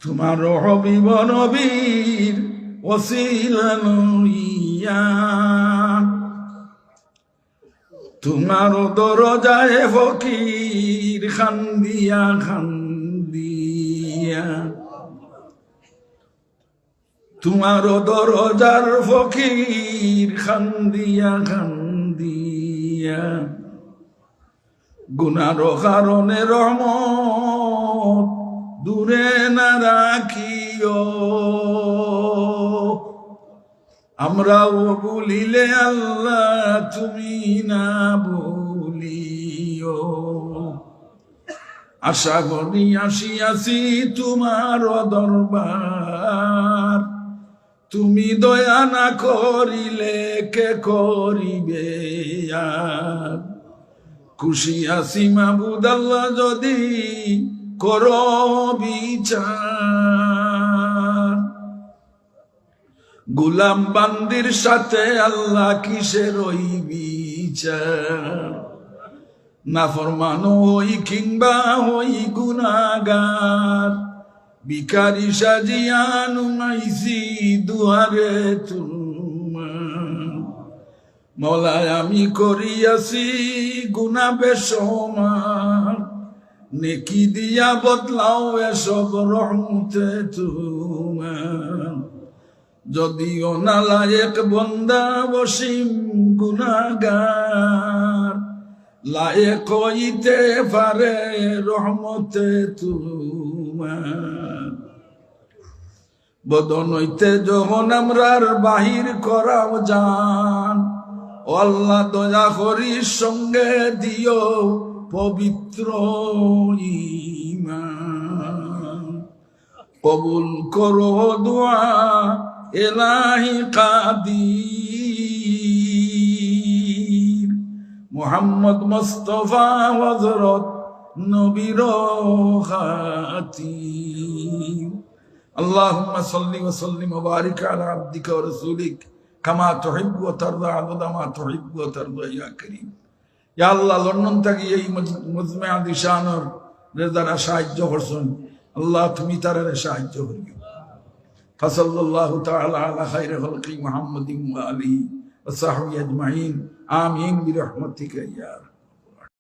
তোমার হবিব নবীর ওসিলা লইয়া তোমার দরজায় ফকির খান্দিয়া খান্দিয়া তোমার দরজার ফকির খান্দিয়া খান্দিয়া গুনার কারণে রহমত দূরে না রাখিও আমরাও বলিলে আল্লাহ তুমি না বলিও আশা করি আসিয়াছি তোমার দরবার তুমি দয়া না করিলে কে করিবে আর খুশি আছি মাবুদ আল্লাহ যদি করো বিচার গোলাম বান্দির সাথে আল্লাহ কিসের ওই বিচার নাফরমান হই কিংবা হই গুনাহগার ভিখারি সাজিয়া নুমাইছি দুয়ারে তোমার মওলা আমি করিয়াছি গুনাহ বেশমার নেকি দিয়া বদলাও এসব রহমতে তোমার যদিও নালায়েক বন্দা বসিম গুনাহগার লায়েক হইতে পারে রহমতে তোমার বদন হইতে যখন আমরার বাহির করাও জান ও আল্লাহ দয়া করি সঙ্গে দিও পবিত্র ঈমান কবুল করো দোয়া এলাহি কাদির মুহাম্মদ মুস্তাফা হযরত নবীর খাতিম আল্লাহুম্মা সাল্লি ওয়া সাল্লিম ওয়া বারিক আলা আবদিকা ওয়া রাসূলিক কামা তুহিব্বু ওয়া তারদা আদা মা তুহিব্বু ওয়া তারদা ইয়া কারীম ইয়া আল্লাহ লন্ডন থেকে এই মুজমা দিশানর যারা সাহায্য করছেন আল্লাহ তুমি তারা সাহায্য করিও ফাসাল্লাল্লাহু তাআলা আলা খায়রি খালকি মুহাম্মাদিন ওয়া আলিহি ওয়া সাহবিহি আজমাইন আমিন বিরহমাতিকা ইয়া